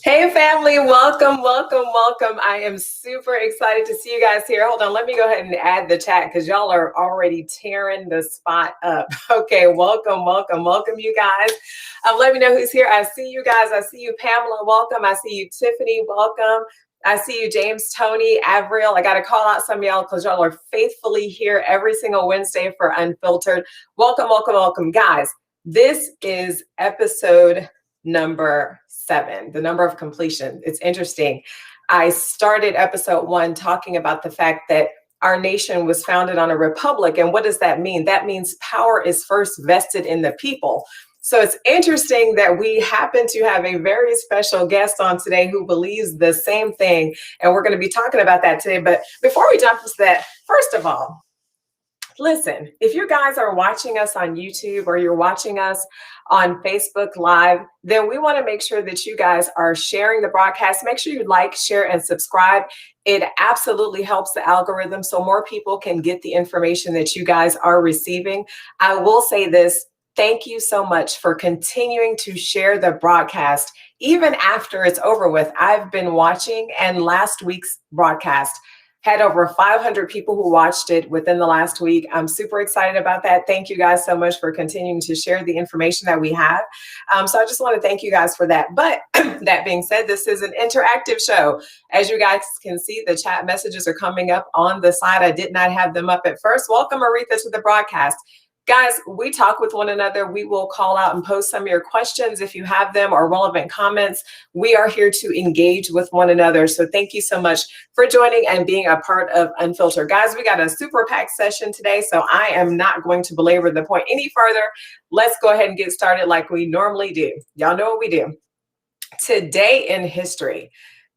Hey family, welcome, welcome, welcome. I am super excited to see you guys here. Hold on, let me go ahead and add the chat because y'all are already tearing the spot up. Okay, welcome, welcome, welcome you guys. Let me know who's here. I see you guys. I see you, Pamela, welcome. I see you, Tiffany, welcome. I see you, James, Tony, Avril. I got to call out some of y'all because y'all are faithfully here every single Wednesday for Unfiltered. Welcome, welcome, welcome. Guys, this is episode number 7, the number of completion. It's interesting. I started episode 1 talking about the fact that our nation was founded on a republic. And what does that mean? That means power is first vested in the people. So it's interesting that we happen to have a very special guest on today who believes the same thing. And we're going to be talking about that today. But before we jump into that, first of all, listen, if you guys are watching us on YouTube or you're watching us on Facebook Live, then we want to make sure that you guys are sharing the broadcast. Make sure you like, share, and subscribe. It absolutely helps the algorithm so more people can get the information that you guys are receiving. I will say this. Thank you so much for continuing to share the broadcast. Even after it's over with, I've been watching, and last week's broadcast had over 500 people who watched it within the last week. I'm super excited about that. Thank you guys so much for continuing to share the information that we have. So I just want to thank you guys for that. But that being said, this is an interactive show. As you guys can see, the chat messages are coming up on the side. I did not have them up at first. Welcome, Aretha, to the broadcast. Guys, we talk with one another. We will call out and post some of your questions if you have them or relevant comments. We are here to engage with one another. So thank you so much for joining and being a part of Unfiltered. Guys, we got a super packed session today, so I am not going to belabor the point any further. Let's go ahead and get started like we normally do. Y'all know what we do. Today in history.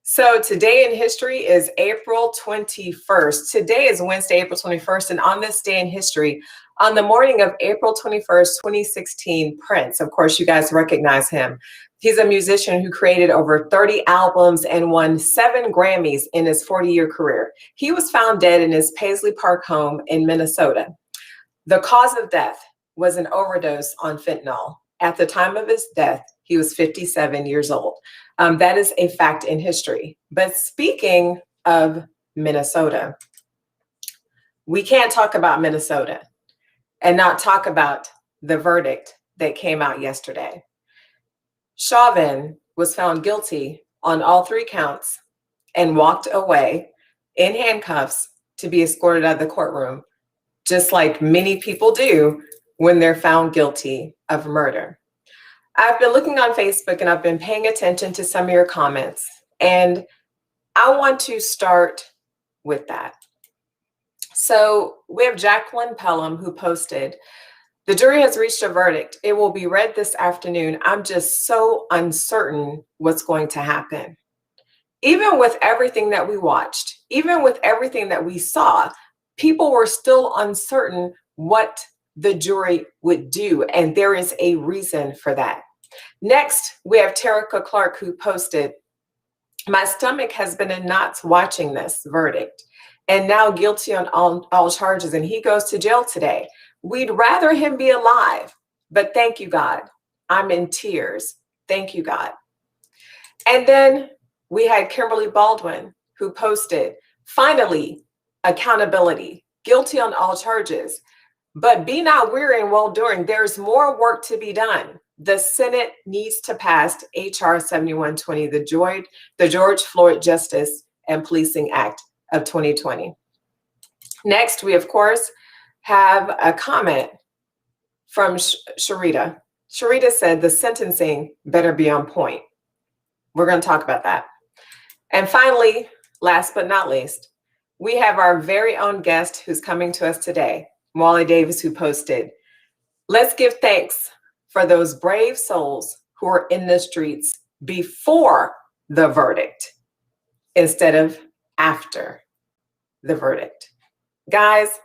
So today in history is April 21st. Today is Wednesday, April 21st. And on this day in history, on the morning of April 21st, 2016, Prince, of course, you guys recognize him. He's a musician who created over 30 albums and won 7 Grammys in his 40-year career. He was found dead in his Paisley Park home in Minnesota. The cause of death was an overdose on fentanyl. At the time of his death, he was 57 years old. That is a fact in history. But speaking of Minnesota, we can't talk about Minnesota and not talk about the verdict that came out yesterday. Chauvin was found guilty on all 3 counts and walked away in handcuffs to be escorted out of the courtroom, just like many people do when they're found guilty of murder. I've been looking on Facebook and I've been paying attention to some of your comments, and I want to start with that. So we have Jacqueline Pelham who posted, "The jury has reached a verdict. It will be read this afternoon. I'm just so uncertain what's going to happen." Even with everything that we watched, even with everything that we saw, people were still uncertain what the jury would do. And there is a reason for that. Next, we have Terica Clark, who posted, "My stomach has been in knots watching this verdict, and now guilty on all charges, and he goes to jail today. We'd rather him be alive, but thank you, God. I'm in tears. Thank you, God." And then we had Kimberly Baldwin, who posted, "Finally, accountability, guilty on all charges, but be not weary in well doing. There's more work to be done. The Senate needs to pass HR 7120, the George Floyd Justice and Policing Act of 2020. Next, we, of course, have a comment from Sharita. Sharita said, "The sentencing better be on point." We're going to talk about that. And finally, last but not least, we have our very own guest who's coming to us today, Mawuli Davis, who posted, "Let's give thanks for those brave souls who are in the streets before the verdict instead of after the verdict." Guys,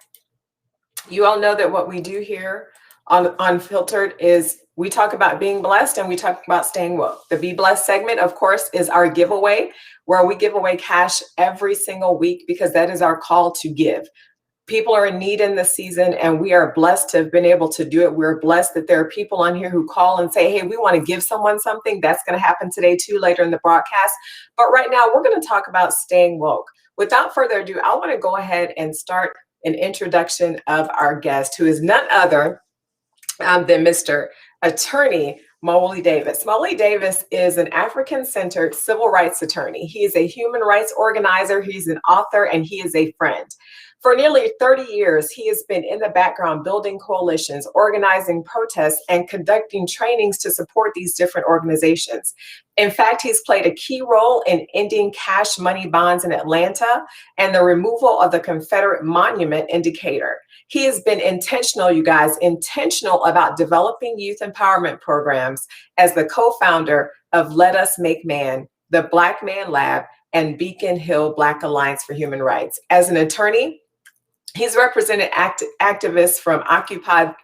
you all know that what we do here on Unfiltered is we talk about being blessed and we talk about staying woke. The Be Blessed segment, of course, is our giveaway, where we give away cash every single week because that is our call to give. People are in need in this season, and we are blessed to have been able to do it. We're blessed that there are people on here who call and say, "Hey, we want to give someone something." That's going to happen today too, later in the broadcast. But right now, we're going to talk about staying woke. Without further ado, I want to go ahead and start an introduction of our guest, who is none other than Mr. Attorney Mawuli Davis. Mawuli Davis is an African-centered civil rights attorney. He is a human rights organizer, he's an author, and he is a friend. For nearly 30 years, he has been in the background building coalitions, organizing protests, and conducting trainings to support these different organizations. In fact, he's played a key role in ending cash money bonds in Atlanta and the removal of the Confederate monument indicator. He has been intentional, you guys, intentional about developing youth empowerment programs as the co-founder of Let Us Make Man, the Black Man Lab, and Beacon Hill Black Alliance for Human Rights. As an attorney, he's represented activists from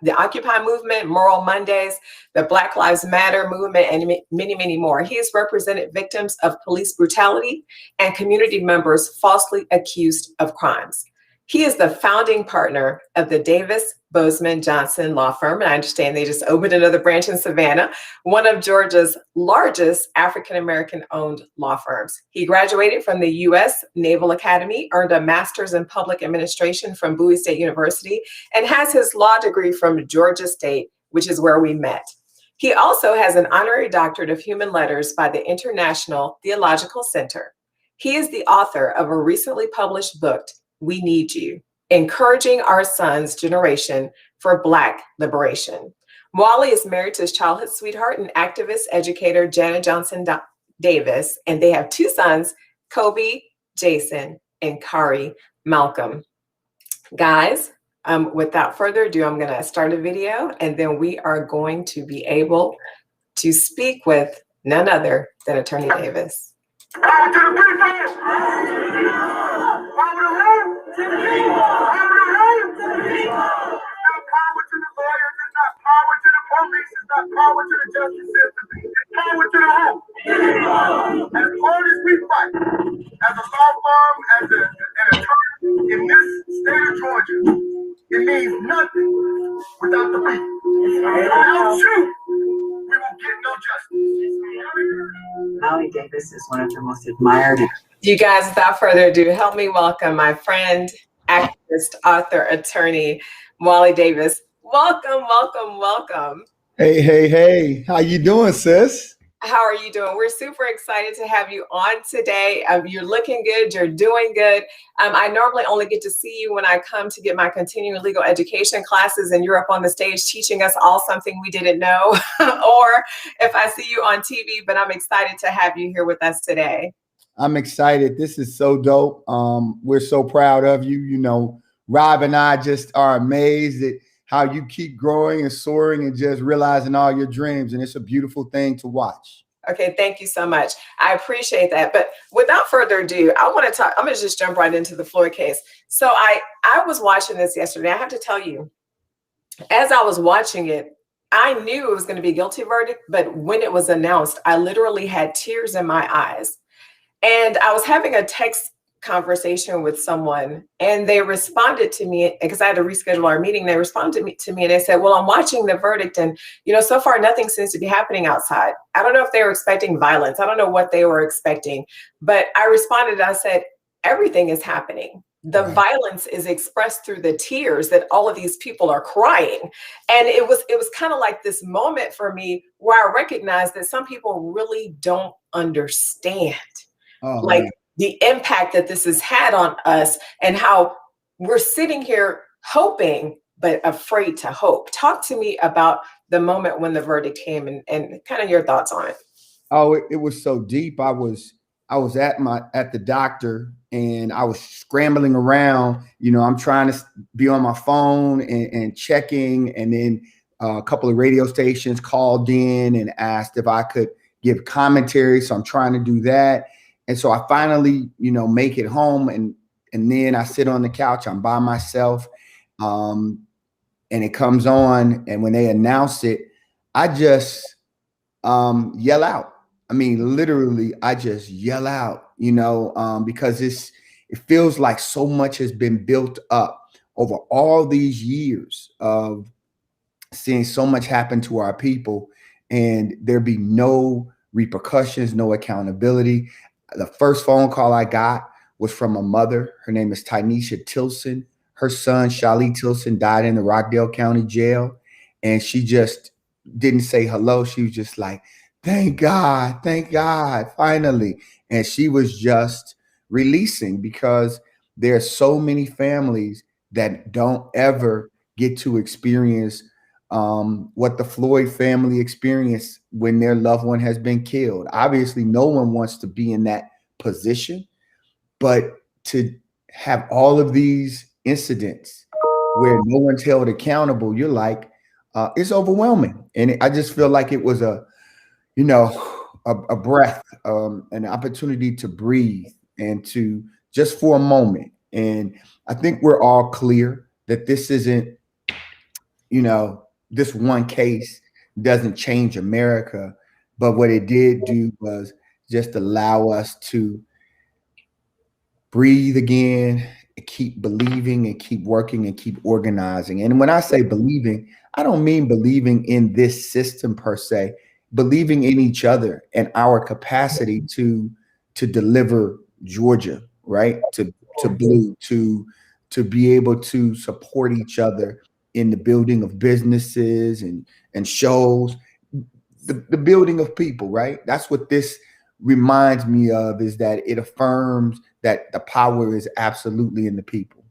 the Occupy movement, Moral Mondays, the Black Lives Matter movement, and many, many more. He has represented victims of police brutality and community members falsely accused of crimes. He is the founding partner of the Davis Bozeman Johnson law firm, and I understand they just opened another branch in Savannah, one of Georgia's largest African-American owned law firms. He graduated from the U.S. Naval Academy, earned a master's in public administration from Bowie State University, and has his law degree from Georgia State, which is where we met. He also has an honorary doctorate of human letters by the International Theological Center. He is the author of a recently published book, We Need You, Encouraging Our Son's Generation for Black Liberation. Mawuli is married to his childhood sweetheart and activist educator, Janet Johnson Davis, and they have two sons, Kobe, Jason, and Kari Malcolm. Guys, without further ado, I'm going to start a video, and then we are going to be able to speak with none other than Attorney Davis. Power to the people! Power to who? To the people! Power to who? To the people! It's not power to the lawyers, it's not power to the police, it's not power to the justice system, it's power to the who? To the people! As hard as we fight, as a law firm, as an attorney in this state of Georgia, it means nothing without the people. Without you, we will get no justice. Mawuli Davis is one of the most admired. You guys, without further ado, help me welcome my friend, activist, author, attorney, Mawuli Davis. Welcome, welcome, welcome. Hey. How you doing, sis? How are you doing? We're super excited to have you on today. You're looking good. You're doing good. I normally only get to see you when I come to get my continuing legal education classes, and you're up on the stage teaching us all something we didn't know, or if I see you on TV, but I'm excited to have you here with us today. I'm excited. This is so dope. We're so proud of you. You know, Rob and I just are amazed at how you keep growing and soaring and just realizing all your dreams. And it's a beautiful thing to watch. Okay, thank you so much. I appreciate that. But without further ado, I want to talk. I'm going to just jump right into the Floyd case. So I was watching this yesterday. I have to tell you, as I was watching it, I knew it was going to be a guilty verdict, but when it was announced, I literally had tears in my eyes. And I was having a text conversation with someone, and they responded to me because I had to reschedule our meeting. They responded to me and they said, well, I'm watching the verdict, and so far nothing seems to be happening outside. I don't know if they were expecting violence. I don't know what they were expecting, but I responded. I said, everything is happening. The Right. violence is expressed through the tears that all of these people are crying. And it was kind of like this moment for me where I recognized that some people really don't understand, Oh like, man. the impact that this has had on us, and how we're sitting here hoping but afraid to hope. Talk to me about the moment when the verdict came, and kind of your thoughts on it. Oh, it was so deep. I was at the doctor, and I was scrambling around. I'm trying to be on my phone and checking, and then a couple of radio stations called in and asked if I could give commentary. So I'm trying to do that. And so I finally, make it home, and then I sit on the couch. I'm by myself, and it comes on, and when they announce it, I just yell out. I mean, literally, I just yell out, because it feels like so much has been built up over all these years of seeing so much happen to our people, and there be no repercussions, no accountability. The first phone call I got was from a mother. Her name is Tynesha Tilson. Her son, Shali Tilson, died in the Rockdale County Jail, and she just didn't say hello. She was just like, thank God, finally. And she was just releasing, because there are so many families that don't ever get to experience what the Floyd family experienced when their loved one has been killed. Obviously, no one wants to be in that position, but to have all of these incidents where no one's held accountable, you're like, it's overwhelming. And I just feel like it was a breath, an opportunity to breathe and to just for a moment. And I think we're all clear that this isn't, this one case doesn't change America, but what it did do was just allow us to breathe again, keep believing and keep working and keep organizing. And when I say believing, I don't mean believing in this system per se, believing in each other and our capacity to deliver Georgia, right? To blue, to be able to support each other in the building of businesses and shows, the building of people, right? That's what this reminds me of, is that it affirms that the power is absolutely in the people.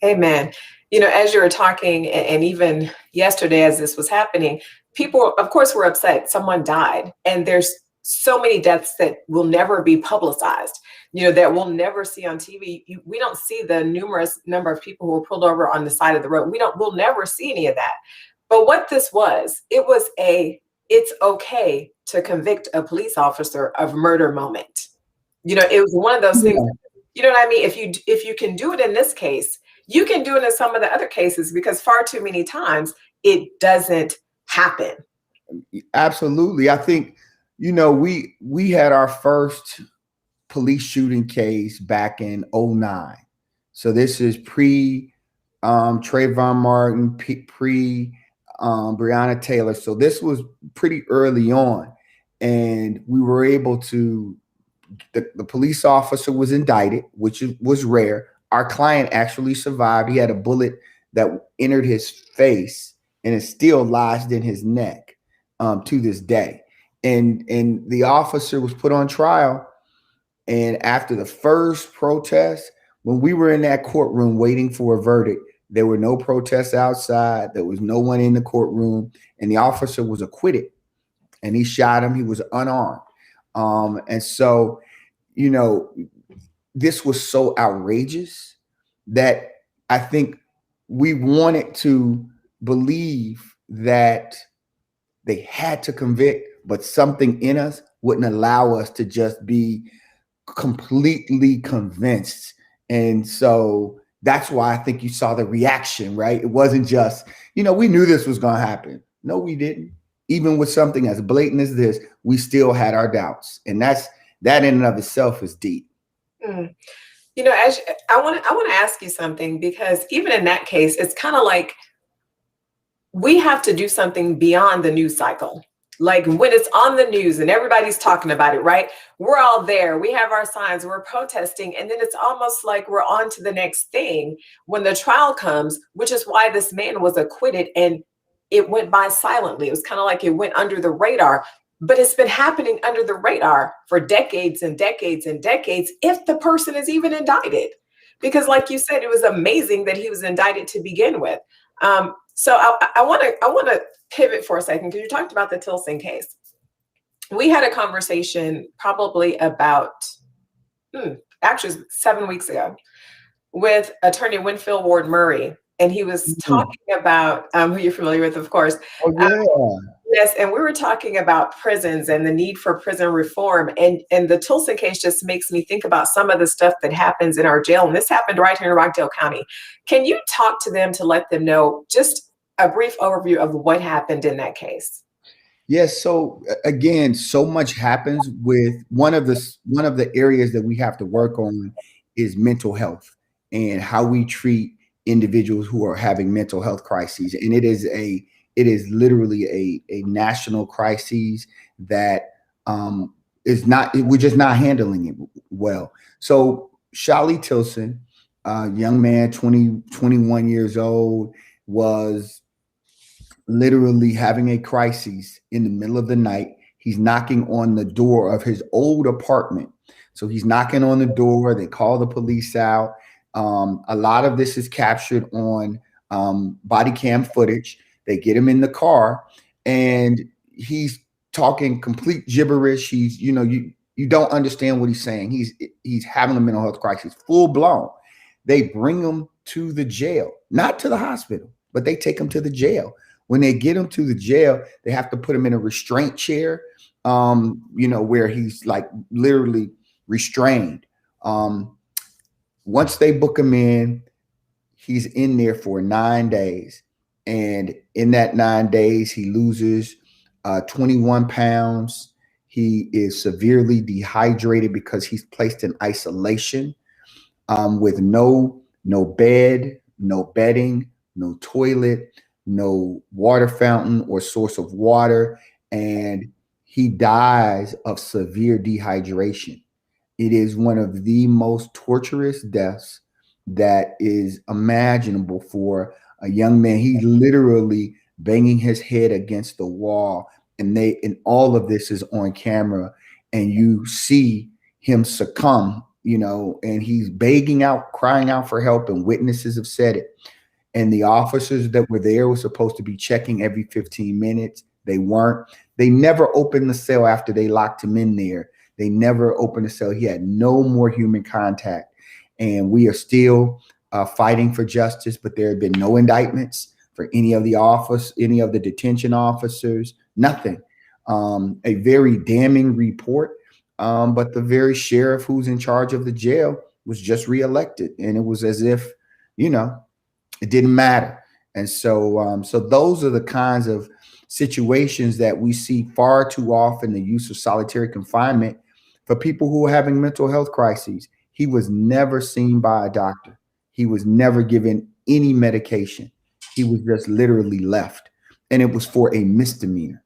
Amen. As you were talking, and even yesterday as this was happening, people, of course, were upset. Someone died, and there's so many deaths that will never be publicized, that we'll never see on TV. We don't see the numerous number of people who were pulled over on the side of the road. We'll never see any of that. But what this was, it's okay to convict a police officer of murder moment. It was one of those things. You know what I mean? If you can do it in this case, you can do it in some of the other cases, because far too many times it doesn't happen. Absolutely. I think, we had our first police shooting case back in 2009. So this is pre Trayvon Martin, pre Breonna Taylor. So this was pretty early on. And we were able to, the police officer was indicted, which was rare. Our client actually survived. He had a bullet that entered his face, and it still lodged in his neck to this day. And the officer was put on trial. And after the first protest, when we were in that courtroom waiting for a verdict, there were no protests outside. There was no one in the courtroom, and the officer was acquitted. And he shot him. He was unarmed. And so, this was so outrageous that I think we wanted to believe that they had to convict but something in us wouldn't allow us to just be completely convinced. And so that's why I think you saw the reaction, right? It wasn't just, we knew this was going to happen. No, we didn't. Even with something as blatant as this, we still had our doubts. And that in and of itself is deep. Mm. As I want to ask you something, because even in that case, it's kind of like we have to do something beyond the news cycle. Like when it's on the news and everybody's talking about it, right? We're all there. We have our signs, we're protesting. And then it's almost like we're on to the next thing when the trial comes, which is why this man was acquitted and it went by silently. It was kind of like it went under the radar, but it's been happening under the radar for decades and decades and decades, if the person is even indicted. Because like you said, it was amazing that he was indicted to begin with. So I want to pivot for a second, because you talked about the Tilson case. We had a conversation probably about, actually 7 weeks ago, with attorney Winfield Ward Murray. And he was talking about, who you're familiar with, of course. Oh, yeah. Yes, and we were talking about prisons and the need for prison reform. And the Tilson case just makes me think about some of the stuff that happens in our jail. And this happened right here in Rockdale County. Can you talk to them to let them know just a brief overview of what happened in that case? Yes. So again, so much happens with one of the areas that we have to work on is mental health and how we treat individuals who are having mental health crises. And it is literally a national crisis that we're just not handling it well. So Shali Tilson, young man, 21 years old, was literally having a crisis in the middle of the night. He's knocking on the door of his old apartment. So he's knocking on the door. They call the police out. A lot of this is captured on body cam footage. They get him in the car and he's talking complete gibberish. He's, you don't understand what he's saying. He's having a mental health crisis, full blown. They bring him to the jail, not to the hospital, but they take him to the jail. When they get him to the jail, they have to put him in a restraint chair, where he's like literally restrained. Once they book him in, he's in there for 9 days. And in that 9 days, he loses 21 pounds. He is severely dehydrated because he's placed in isolation with no bed, no bedding, no toilet, no water fountain or source of water. And he dies of severe dehydration. It is one of the most torturous deaths that is imaginable for a young man. He's literally banging his head against the wall, and all of this is on camera, and you see him succumb, and he's begging out, crying out for help, and witnesses have said it. And the officers that were there were supposed to be checking every 15 minutes. They weren't. They never opened the cell after they locked him in there. They never opened the cell. He had no more human contact. And we are still fighting for justice, but there have been no indictments for any of the detention officers, nothing. A very damning report. But the very sheriff who's in charge of the jail was just reelected. And it was as if, it didn't matter. And so those are the kinds of situations that we see far too often, the use of solitary confinement for people who are having mental health crises. He was never seen by a doctor. He was never given any medication. He was just literally left. And it was for a misdemeanor,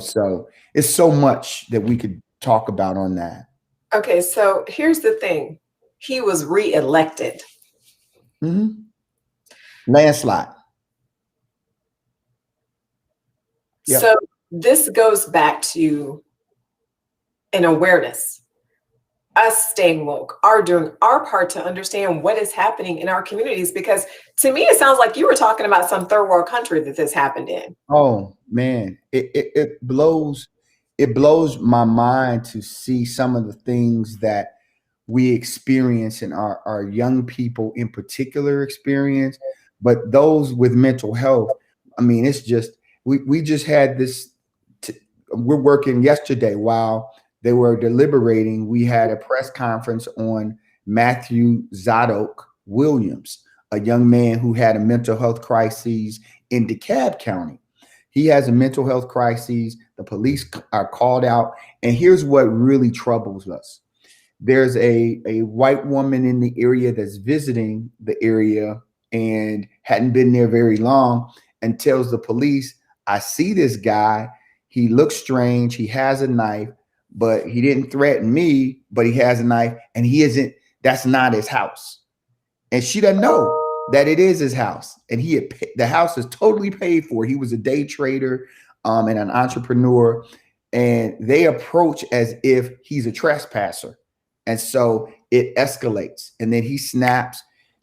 so it's so much that we could talk about on that. Okay, so here's the thing. He was reelected. Mm-hmm. Landslide. Yep. So this goes back to an awareness, us staying woke, doing our part to understand what is happening in our communities. Because to me, it sounds like you were talking about some third world country that this happened in. Oh man, it blows my mind to see some of the things that we experience and our young people in particular experience. But those with mental health, I mean, it's just, we just had this we're working yesterday while they were deliberating. We had a press conference on Matthew Zadok Williams, a young man who had a mental health crisis in DeKalb County. He has a mental health crisis. The police are called out. And here's what really troubles us. There's a white woman in the area that's visiting the area and hadn't been there very long, and tells the police, I see this guy. He looks strange. He has a knife, but he didn't threaten me, but he has a knife, and that's not his house. And she doesn't know that it is his house. And the house is totally paid for. He was a day trader and an entrepreneur. And they approach as if he's a trespasser. And so it escalates. And then he snaps.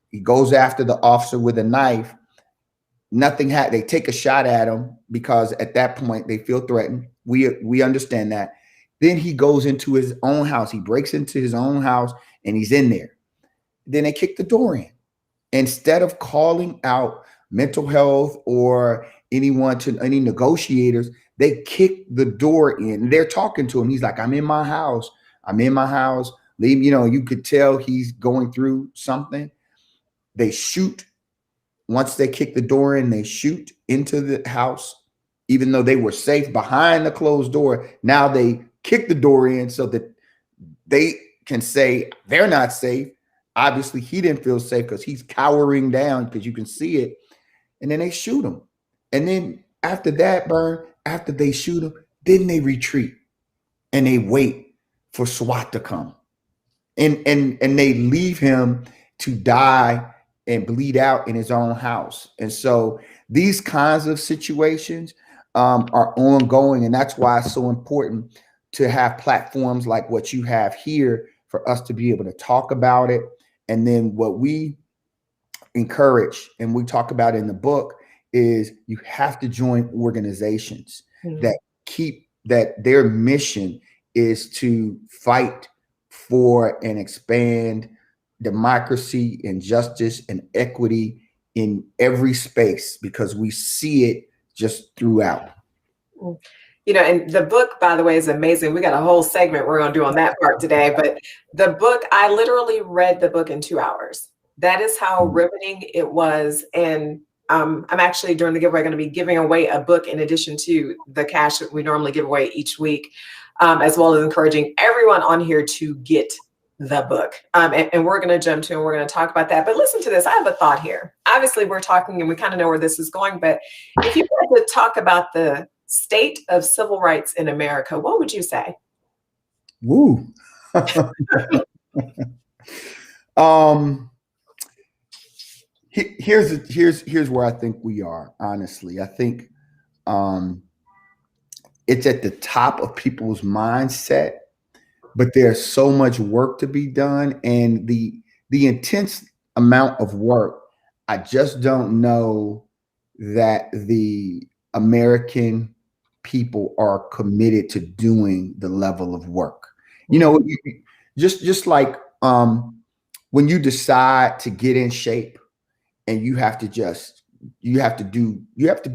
He goes after the officer with a knife. They take a shot at him because at that point they feel threatened. We understand that. Then he goes into his own house. He breaks into his own house and he's in there. Then they kick the door in. Instead of calling out mental health or any negotiators, they kick the door in. They're talking to him. He's like, I'm in my house. I'm in my house. Leave, you could tell he's going through something. They shoot. Once they kick the door in, they shoot into the house, even though they were safe behind the closed door. Now they kick the door in so that they can say they're not safe. Obviously, he didn't feel safe because he's cowering down because you can see it. And then they shoot him. And then after that, after they shoot him, then they retreat and they wait for SWAT to come. And they leave him to die and bleed out in his own house. And so these kinds of situations are ongoing. And that's why it's so important to have platforms like what you have here for us to be able to talk about it. And then what we encourage and we talk about in the book is you have to join organizations that their mission is to fight for and expand democracy and justice and equity in every space, because we see it just throughout. And the book, by the way, is amazing. We got a whole segment we're going to do on that part today. But the book, I literally read the book in 2 hours. That is how riveting it was. And I'm actually, during the giveaway, going to be giving away a book in addition to the cash that we normally give away each week, as well as encouraging everyone on here to get the book. And we're going to jump to and we're going to talk about that. But listen to this. I have a thought here. Obviously, we're talking and we kind of know where this is going. But if you were to talk about the state of civil rights in America, what would you say? Woo. Here's where I think we are, honestly. I think it's at the top of people's mindset, but there's so much work to be done, and the intense amount of work, I just don't know that the American people are committed to doing the level of work. Just like when you decide to get in shape, and you have to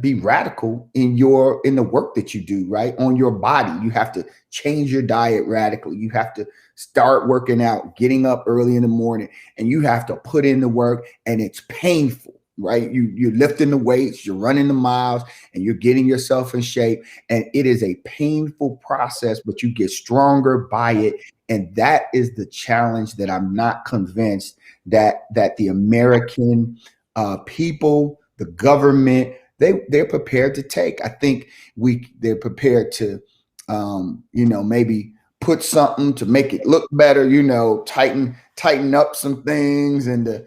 be radical in the work that you do, right? On your body. You have to change your diet radically. You have to start working out, getting up early in the morning, and you have to put in the work, and it's painful, right? You're lifting the weights, you're running the miles, and you're getting yourself in shape. And it is a painful process, but you get stronger by it. And that is the challenge that I'm not convinced that the American people, the government, they're prepared to take. I think they're prepared to, maybe put something to make it look better, tighten up some things and to,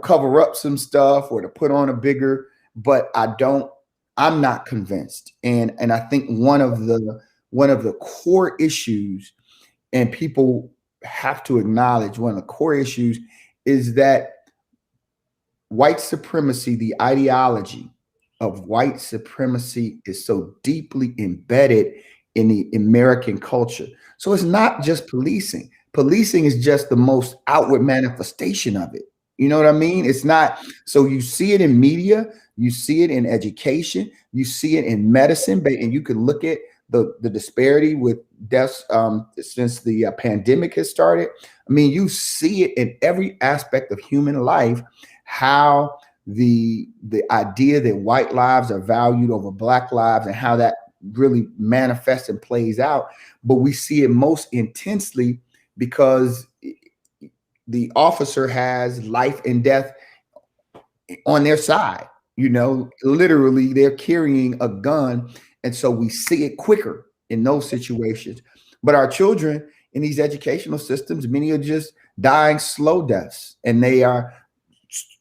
cover up some stuff or to put on a bigger, but I'm not convinced. And I think one of the core issues, and people have to acknowledge one of the core issues, is that white supremacy, the ideology of white supremacy, is so deeply embedded in the American culture. So it's not just policing. Policing is just the most outward manifestation of it. You know what I mean? It's not. So you see it in media, you see it in education, you see it in medicine, and you can look at the disparity with deaths since the pandemic has started. I mean, you see it in every aspect of human life, how the idea that white lives are valued over Black lives and how that really manifests and plays out. But we see it most intensely because the officer has life and death on their side. You know, literally they're carrying a gun. And so we see it quicker in those situations. But our children in these educational systems, many are just dying slow deaths, and they are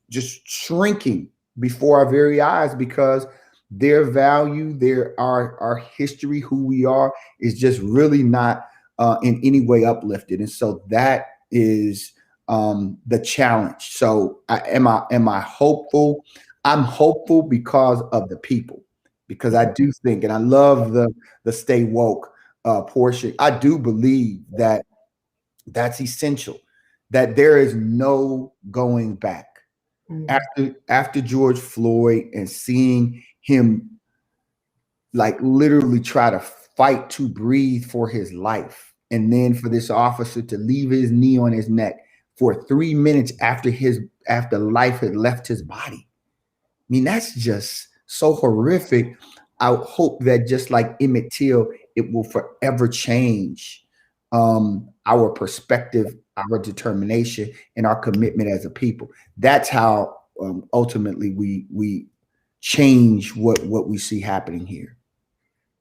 just shrinking before our very eyes because their value, our history, who we are, is just really not in any way uplifted. And so that is the challenge. So am I hopeful? I'm hopeful because of the people, because I do think, and I love the stay woke portion. I do believe that that's essential, that there is no going back. After George Floyd and seeing him like literally try to fight to breathe for his life, and then for this officer to leave his knee on his neck for 3 minutes after life had left his body. I mean, that's just so horrific. I hope that just like Emmett Till, it will forever change our perspective, our determination, and our commitment as a people. That's how ultimately we change what we see happening here.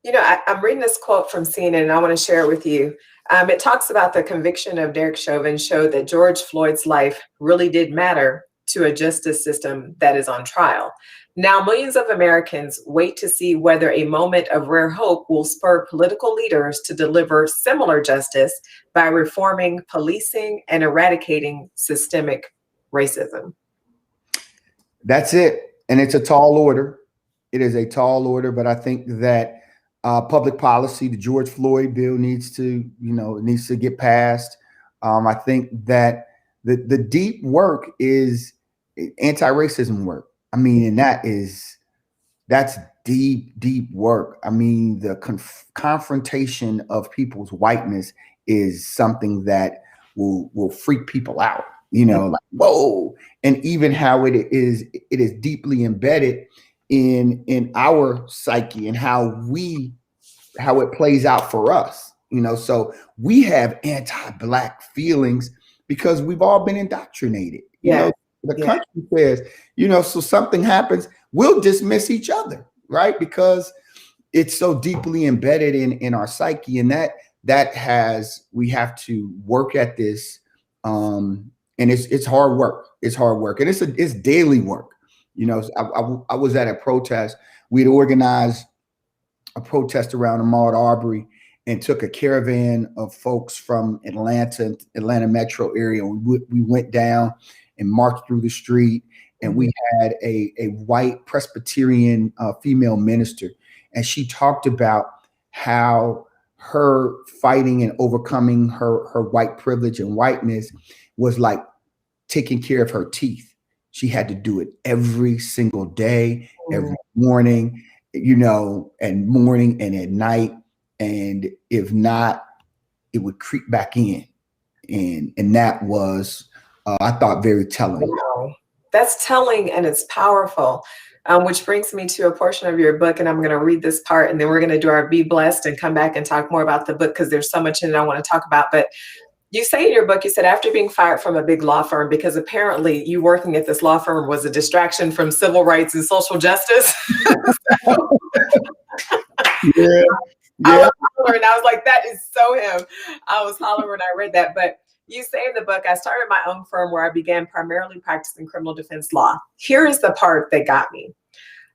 You know, I'm reading this quote from CNN, and I want to share it with you. It talks about the conviction of Derek Chauvin showed that George Floyd's life really did matter to a justice system that is on trial. Now, millions of Americans wait to see whether a moment of rare hope will spur political leaders to deliver similar justice by reforming policing and eradicating systemic racism. That's it. And it's a tall order. It is a tall order, but I think that public policy, the George Floyd bill needs to get passed. I think that the deep work is anti-racism work. I mean, and that's deep work. I mean, the confrontation of people's whiteness is something that will freak people out, like, whoa. And even how it is deeply embedded in our psyche and how it plays out for us, so we have anti-Black feelings because we've all been indoctrinated. The country says, so something happens, we'll dismiss each other, right? Because it's so deeply embedded in our psyche, and we have to work at this. And it's hard work. It's hard work, and it's daily work. I was at a protest. We'd organized a protest around Ahmaud Arbery and took a caravan of folks from Atlanta metro area. We went down and marched through the street, and we had a white Presbyterian female minister, and she talked about how her fighting and overcoming her white privilege and whiteness was like taking care of her teeth. She had to do it every single day, every morning, and morning and at night. And if not, it would creep back in. And that was, I thought, very telling. Wow. That's telling, and it's powerful, which brings me to a portion of your book. And I'm going to read this part, and then we're going to do our Be Blessed and come back and talk more about the book, because there's so much in it I want to talk about. But you say in your book, you said after being fired from a big law firm, because apparently you working at this law firm was a distraction from civil rights and social justice. Yeah. I was like, that is so him. I was hollering when I read that. But you say in the book, I started my own firm where I began primarily practicing criminal defense law. Here is the part that got me.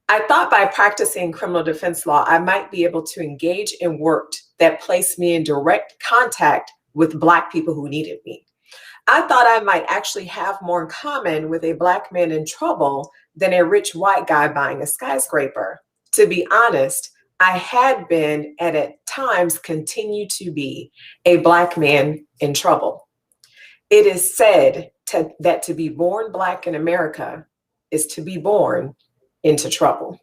I thought by practicing criminal defense law, I might be able to engage in work that placed me in direct contact with Black people who needed me. I thought I might actually have more in common with a Black man in trouble than a rich white guy buying a skyscraper. To be honest, I had been, and at times continue to be, a Black man in trouble. It is said that to be born Black in America is to be born into trouble.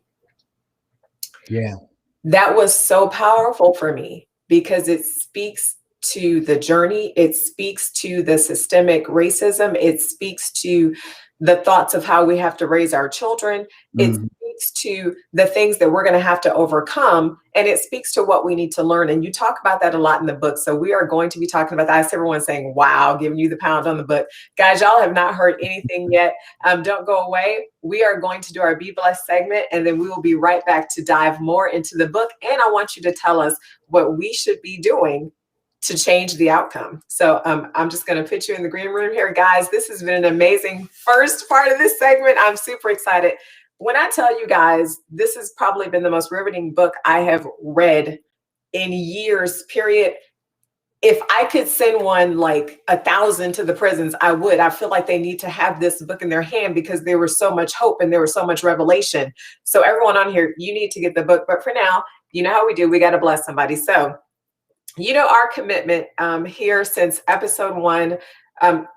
Yeah. That was so powerful for me because it speaks to the journey. It speaks to the systemic racism. It speaks to the thoughts of how we have to raise our children. It speaks to the things that we're going to have to overcome. And it speaks to what we need to learn. And you talk about that a lot in the book. So we are going to be talking about that. I see everyone saying, wow, giving you the pound on the book. Guys, y'all have not heard anything yet. Don't go away. We are going to do our Be Blessed segment, and then we will be right back to dive more into the book. And I want you to tell us what we should be doing to change the outcome. So I'm just going to put you in the green room here, guys. This has been an amazing first part of this segment. I'm super excited. When I tell you guys, this has probably been the most riveting book I have read in years, period. If I could send one like 1,000 to the prisons, I would. I feel like they need to have this book in their hand because there was so much hope and there was so much revelation. So everyone on here, you need to get the book. But for now, you know how we do. We got to bless somebody. So, you know, our commitment here since episode 1,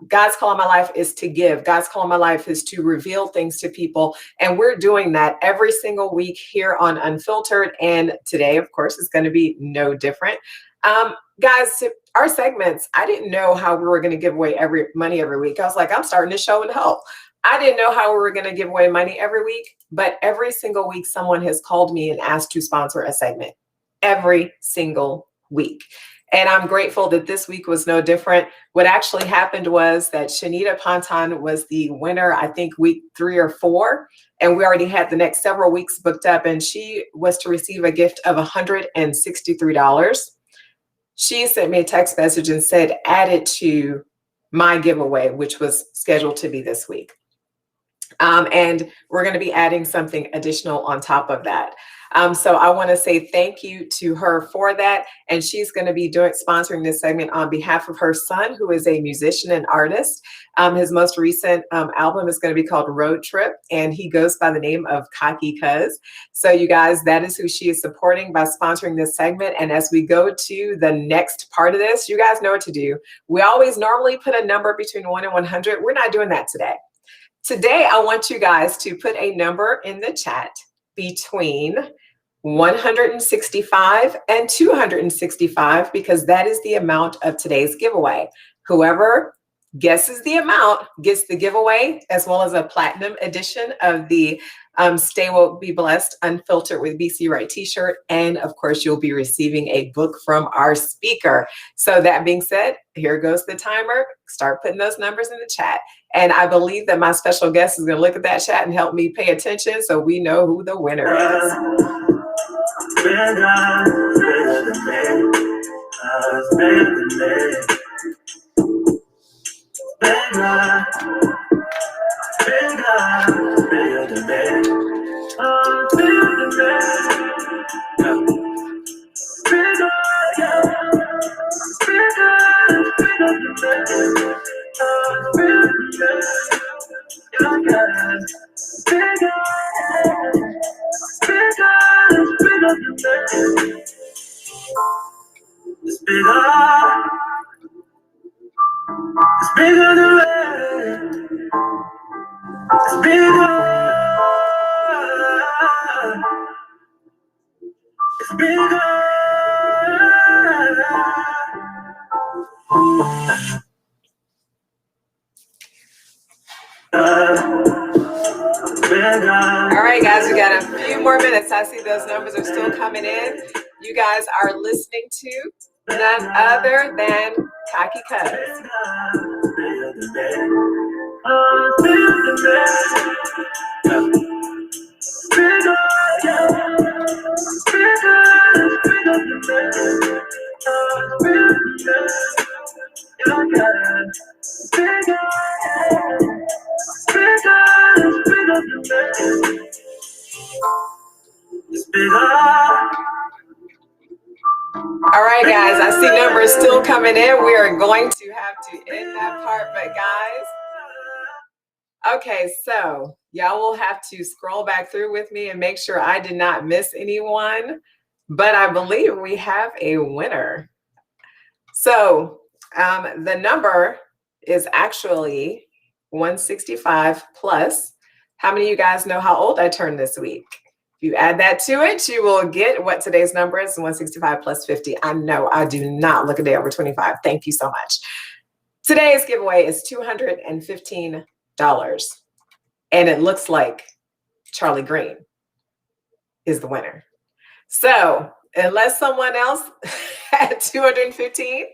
God's call on my life is to give. God's call on my life is to reveal things to people. And we're doing that every single week here on Unfiltered. And today, of course, is going to be no different. Guys, our segments, I didn't know how we were going to give away money every week. I was like, I'm starting to show and help. I didn't know how we were going to give away money every week, but every single week, someone has called me and asked to sponsor a segment every single week. And I'm grateful that this week was no different. What actually happened was that Shanita Ponton was the winner, I think week 3 or 4. And we already had the next several weeks booked up. And she was to receive a gift of $163. She sent me a text message and said, add it to my giveaway, which was scheduled to be this week. And we're going to be adding something additional on top of that. So I want to say thank you to her for that. And she's going to be sponsoring this segment on behalf of her son, who is a musician and artist. His most recent album is going to be called Road Trip, and he goes by the name of Cocky Cuz. So you guys, that is who she is supporting by sponsoring this segment. And as we go to the next part of this, you guys know what to do. We always normally put a number between 1 and 100. We're not doing that today. Today, I want you guys to put a number in the chat between 165 and 265, because that is the amount of today's giveaway. Whoever guesses the amount gets the giveaway, as well as a platinum edition of the Stay Woke, Be Blessed, Unfiltered with BC Wright T-shirt. And of course, you'll be receiving a book from our speaker. So that being said, here goes the timer. Start putting those numbers in the chat. And I believe that my special guest is going to look at that chat and help me pay attention so we know who the winner is. It's bigger than red. It's bigger. It's bigger. All right, guys, we got a few more minutes. I see those numbers are still coming in. You guys are listening to none other than Cocky Cuz. All right, guys, I see numbers still coming in. We are going to have to end that part, but guys, okay, so y'all will have to scroll back through with me and make sure I did not miss anyone, but I believe we have a winner. So the number is actually 165 plus. How many of you guys know how old I turned this week? If you add that to it, you will get what today's number is, 165 plus 50. I know I do not look a day over 25. Thank you so much. Today's giveaway is $215. And it looks like Charlie Green is the winner. So unless someone else had 215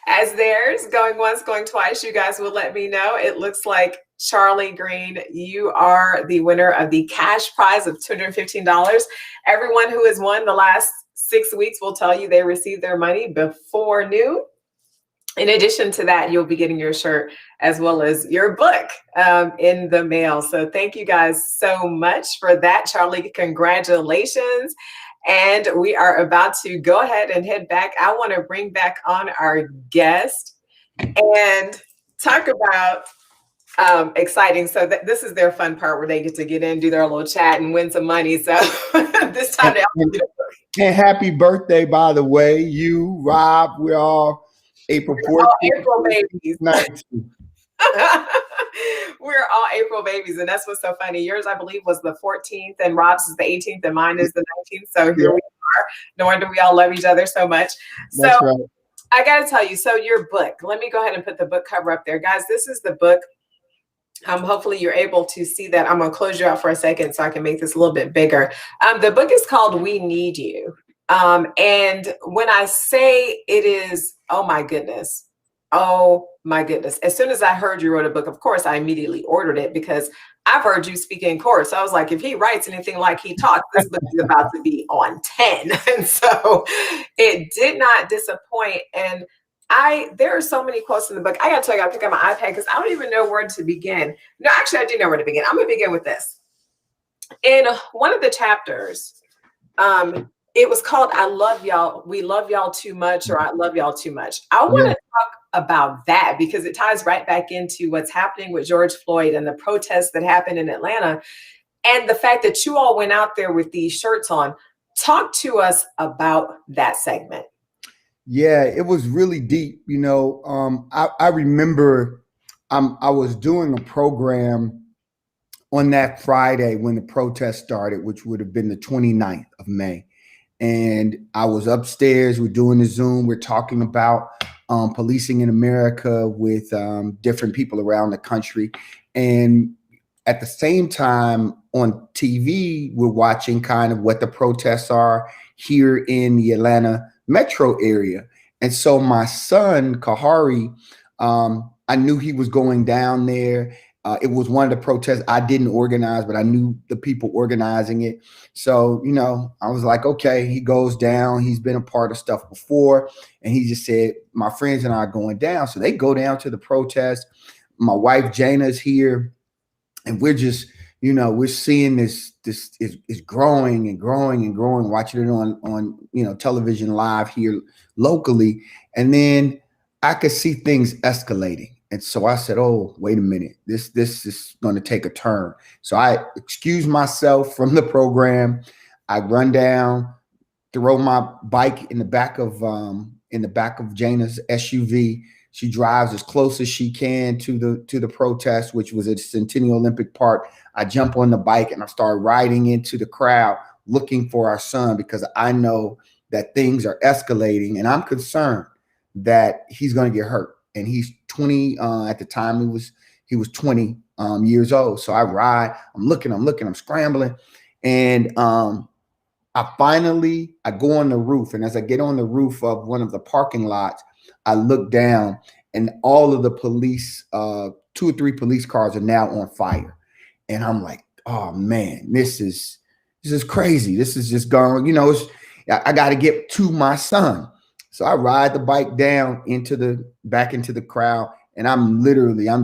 as theirs, going once, going twice, you guys will let me know. It looks like Charlie Green, you are the winner of the cash prize of $215. Everyone who has won the last 6 weeks will tell you they received their money before noon. In addition to that, you'll be getting your shirt as well as your book in the mail. So thank you guys so much for that. Charlie, congratulations. And we are about to go ahead and head back. I want to bring back on our guest and talk about exciting. So this is their fun part where they get to get in, do their little chat and win some money. So this time and happy birthday, by the way, you, Rob. We're all April 14th. April babies. We're all April babies, and that's what's so funny. Yours, I believe, was the 14th, and Rob's is the 18th, and mine is the 19th. So here we are. No wonder we all love each other so much. That's right. I got to tell you, so your book, let me go ahead and put the book cover up there. Guys, this is the book. Hopefully you're able to see that. I'm going to close you out for a second so I can make this a little bit bigger. The book is called We Need You. And when I say it is, oh my goodness. As soon as I heard you wrote a book, of course, I immediately ordered it because I've heard you speak in court. So I was like, if he writes anything like he talks, this book is about to be on 10. And so it did not disappoint. And there are so many quotes in the book. I got to tell you, I pick up my iPad because I don't even know where to begin. No, actually, I do know where to begin. I'm going to begin with this. In one of the chapters, it was called I Love Y'all, We Love Y'all Too Much, or I Love Y'all Too Much. I want to talk about that because it ties right back into what's happening with George Floyd and the protests that happened in Atlanta and the fact that you all went out there with these shirts on. Talk to us about that segment. Yeah, it was really deep. You know, I remember I was doing a program on that Friday when the protest started, which would have been the 29th of May. And I was upstairs, we're doing the Zoom, we're talking about policing in America with different people around the country. And at the same time on TV, we're watching kind of what the protests are here in the Atlanta metro area. And so my son, Kahari, I knew he was going down there. It was one of the protests I didn't organize, but I knew the people organizing it. So, you know, I was like, okay, he goes down. He's been a part of stuff before. And he just said, my friends and I are going down. So they go down to the protest. My wife, Jana's here. And we're just, you know, we're seeing this is growing and growing and growing, watching it on, you know, television live here locally. And then I could see things escalating. And so I said, oh, wait a minute, this is going to take a turn. So I excused myself from the program. I run down, throw my bike in the back of Jana's SUV. She drives as close as she can to the protest, which was at Centennial Olympic Park. I jump on the bike and I start riding into the crowd looking for our son because I know that things are escalating and I'm concerned that he's going to get hurt. And he's 20 at the time. He was 20 years old. So I ride. I'm looking. I'm scrambling, and I go on the roof. And as I get on the roof of one of the parking lots, I look down, and all of the police, 2 or 3 police cars are now on fire. And I'm like, oh man, this is crazy. This is just going. You know, I got to get to my son. So I ride the bike down back into the crowd, and I'm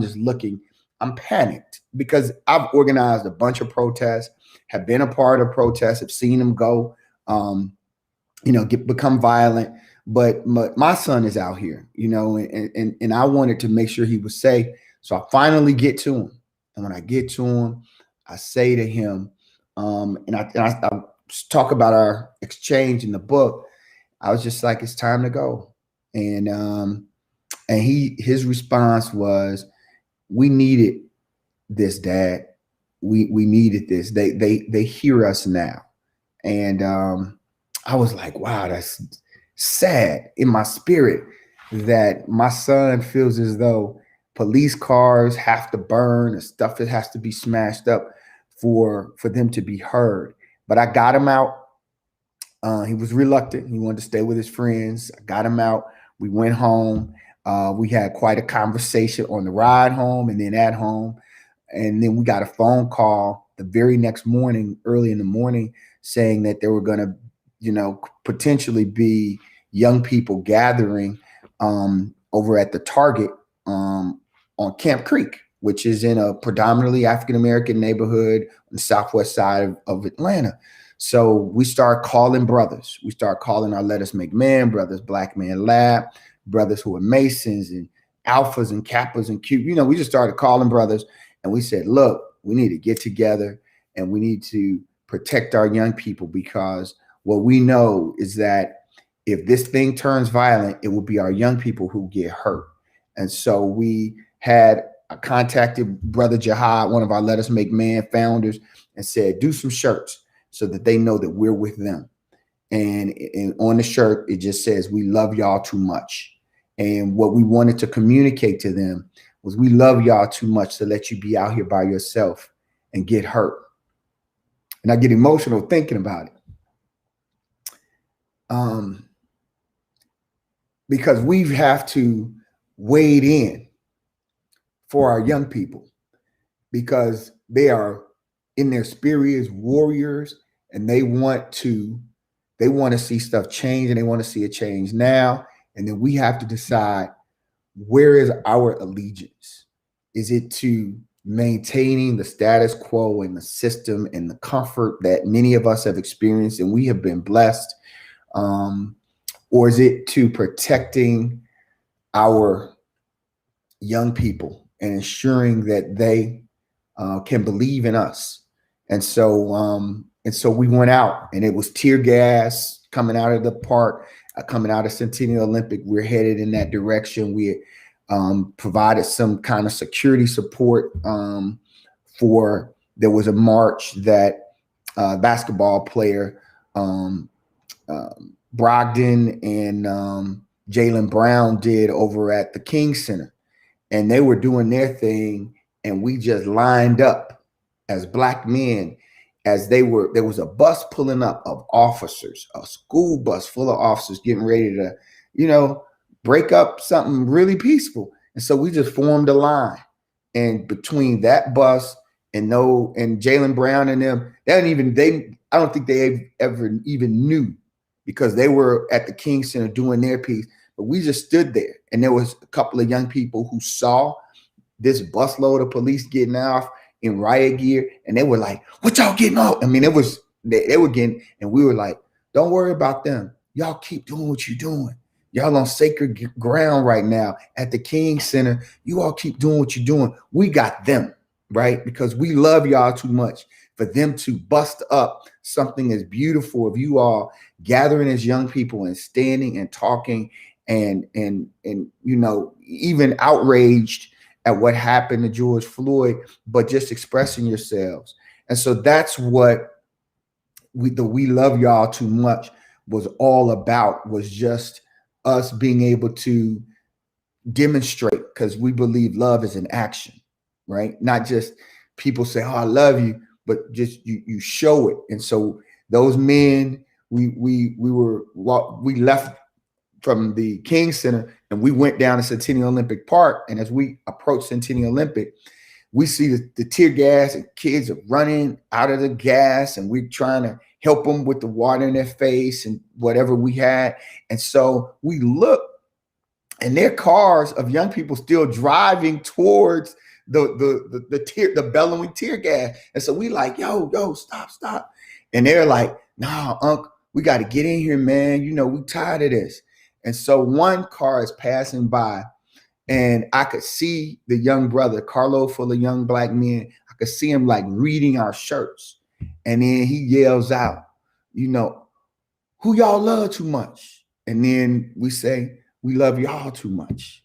just looking. I'm panicked because I've organized a bunch of protests, have been a part of protests, have seen them go, you know, become violent. But my son is out here, you know, and I wanted to make sure he was safe. So I finally get to him, and when I get to him, I say to him, and I talk about our exchange in the book. I was just like, it's time to go. And his response was, we needed this, Dad. we needed this. They hear us now. And I was like, wow, that's sad in my spirit that my son feels as though police cars have to burn and stuff that has to be smashed up for them to be heard. But I got him out. He was reluctant. He wanted to stay with his friends. I got him out. We went home. We had quite a conversation on the ride home and then at home. And then we got a phone call the very next morning, early in the morning, saying that there were going to, potentially be young people gathering over at the Target on Camp Creek, which is in a predominantly African-American neighborhood on the southwest side of Atlanta. So we start calling brothers. We start calling our Let Us Make Men brothers, Black Man Lab, brothers who are Masons and Alphas and Kappas and Q. We just started calling brothers, and we said, look, we need to get together and we need to protect our young people, because what we know is that if this thing turns violent, it will be our young people who get hurt. And so we had contacted Brother Jihad, one of our Let Us Make Man founders, and said, do some shirts so that they know that we're with them. And on the shirt, it just says, we love y'all too much. And what we wanted to communicate to them was, we love y'all too much to let you be out here by yourself and get hurt. And I get emotional thinking about it. Because we have to wade in for our young people, because they are in their spirit as warriors, and they want to see stuff change, and they want to see it change now. And then we have to decide, where is our allegiance? Is it to maintaining the status quo and the system and the comfort that many of us have experienced and we have been blessed? Or is it to protecting our young people and ensuring that they can believe in us? And so we went out, and it was tear gas coming out of the park, coming out of Centennial Olympic. We're headed in that direction. We provided some kind of security support there was a march that basketball player Brogdon and Jaylen Brown did over at the King Center, and they were doing their thing, and we just lined up as Black men as there was a bus pulling up of officers, a school bus full of officers getting ready to, break up something really peaceful. And so we just formed a line, and between that bus and Jaylen Brown and them, I don't think they ever even knew, because they were at the King Center doing their piece. But we just stood there, and there was a couple of young people who saw this busload of police getting off in riot gear, and they were like, what y'all getting off? I mean, they were getting, and we were like, don't worry about them. Y'all keep doing what you're doing. Y'all on sacred ground right now at the King Center. You all keep doing what you're doing. We got them, right? Because we love y'all too much for them to bust up something as beautiful of you all gathering as young people and standing and talking and even outraged at what happened to George Floyd, but just expressing yourselves. And so that's what we love y'all too much was all about, was just us being able to demonstrate, because we believe love is an action, right? Not just people say, oh, I love you, but just you show it. And so those men, we left from the King Center and we went down to Centennial Olympic Park. And as we approach Centennial Olympic, we see the tear gas, and kids are running out of the gas, and we're trying to help them with the water in their face and whatever we had. And so we look, and their cars of young people still driving towards the bellowing tear gas. And so we like, yo, stop. And they're like, nah, Unc, we got to get in here, man. We tired of this. And so one car is passing by, and I could see the young brother, Carlo, full of young Black men. I could see him like reading our shirts. And then he yells out, who y'all love too much? And then we say, we love y'all too much.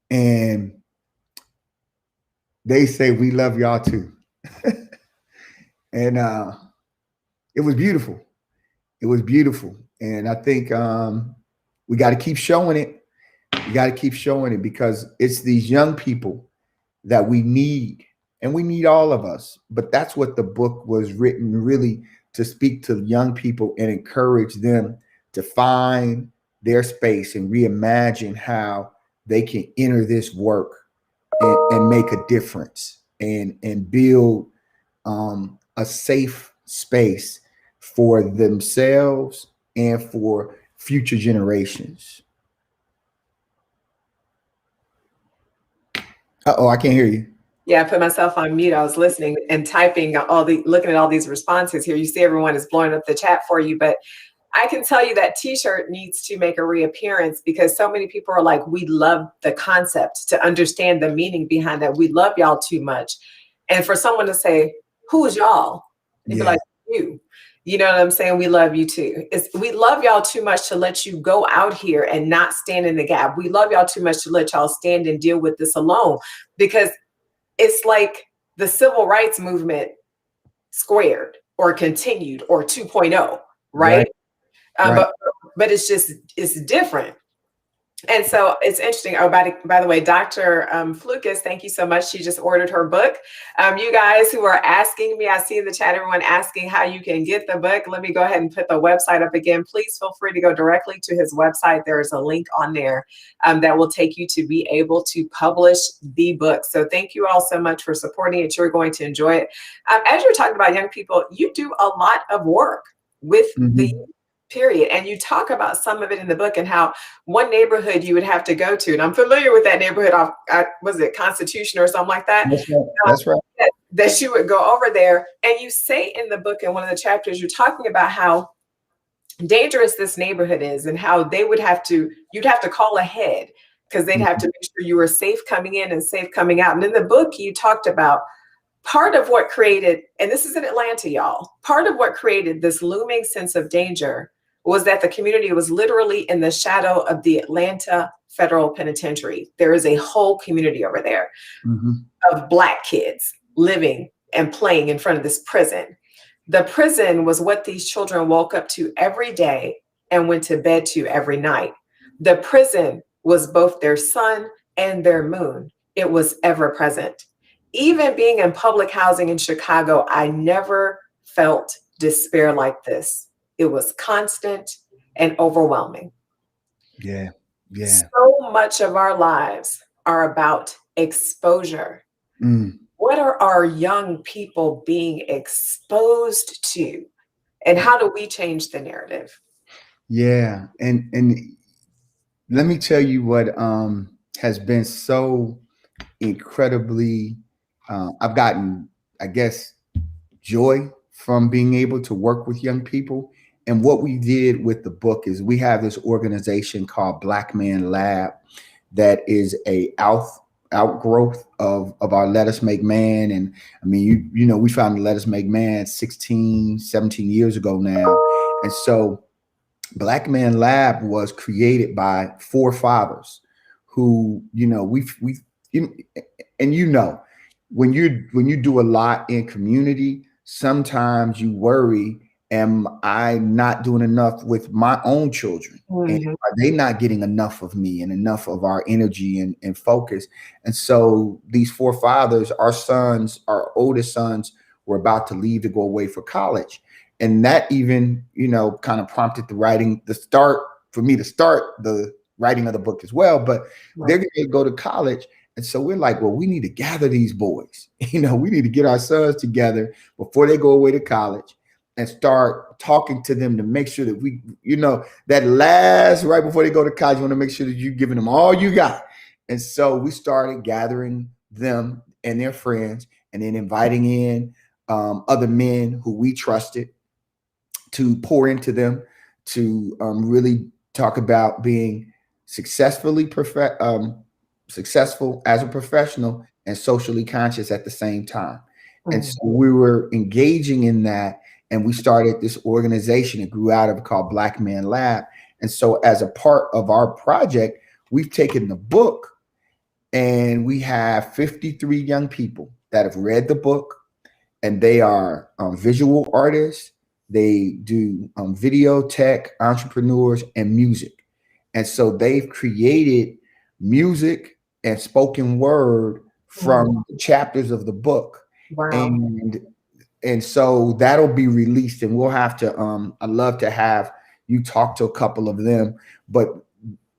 And they say, we love y'all too. And it was beautiful. It was beautiful. And I think we got to keep showing it. We got to keep showing it because it's these young people that we need, and we need all of us. But that's what the book was written, really, to speak to young people and encourage them to find their space and reimagine how they can enter this work and make a difference and build a safe space for themselves and for future generations. Uh-oh, I can't hear you. Yeah, I put myself on mute. I was listening and typing looking at all these responses here. You see everyone is blowing up the chat for you, but I can tell you that T-shirt needs to make a reappearance because so many people are like, we love the concept, to understand the meaning behind that. We love y'all too much. And for someone to say, who's y'all? And be like, you. You know what I'm saying? We love you too. We love y'all too much to let you go out here and not stand in the gap. We love y'all too much to let y'all stand and deal with this alone, because it's like the civil rights movement squared or continued or 2.0, right? Right. But it's different. And so it's interesting. Oh, by the way, Dr. Flukas, thank you so much. She just ordered her book. You guys who are asking me, I see in the chat, everyone asking how you can get the book. Let me go ahead and put the website up again. Please feel free to go directly to his website. There is a link on there that will take you to be able to publish the book. So thank you all so much for supporting it. You're going to enjoy it. As you're talking about young people, you do a lot of work with the period. And you talk about some of it in the book and how one neighborhood you would have to go to. And I'm familiar with that neighborhood off, was it Constitution or something like that? That's right. That's right. That you would go over there. And you say in the book, in one of the chapters, you're talking about how dangerous this neighborhood is and how you'd have to call ahead because they'd have to make sure you were safe coming in and safe coming out. And in the book, you talked about part of what created, and this is in Atlanta, y'all, part of what created this looming sense of danger was that the community was literally in the shadow of the Atlanta Federal Penitentiary. There is a whole community over there of Black kids living and playing in front of this prison. The prison was what these children woke up to every day and went to bed to every night. The prison was both their sun and their moon. It was ever present. Even being in public housing in Chicago, I never felt despair like this. It was constant and overwhelming. Yeah. So much of our lives are about exposure. What are our young people being exposed to? And how do we change the narrative? Yeah. And let me tell you what has been so incredibly, I've gotten, I guess, joy from being able to work with young people. And what we did with the book is we have this organization called Black Man Lab that is a outgrowth of our Let Us Make Man. And I mean, you know, we founded Let Us Make Man 16, 17 years ago now. And so Black Man Lab was created by four fathers who, you know, when you do a lot in community, sometimes you worry, am I not doing enough with my own children? And are they not getting enough of me and enough of our energy and focus? And so these four fathers, our oldest sons were about to leave to go away for college. And that even, you know, kind of prompted the writing of the writing of the book as well. But they're going to go to college. And so we're like, well, we need to gather these boys. You know, we need to get our sons together before they go away to college and start talking to them to make sure that we, you know, that last right before they go to college, you want to make sure that you're giving them all you got. And so we started gathering them and their friends and then inviting in other men who we trusted to pour into them, to really talk about being successful as a professional and socially conscious at the same time. And so we were engaging in that, and we started this organization. It grew out of it called Black Man Lab. And so as a part of our project, we've taken the book and we have 53 young people that have read the book and they are visual artists. They do video, tech, entrepreneurs, and music. And so they've created music and spoken word from the chapters of the book. Wow. And so that'll be released, and we'll have to I'd love to have you talk to a couple of them. But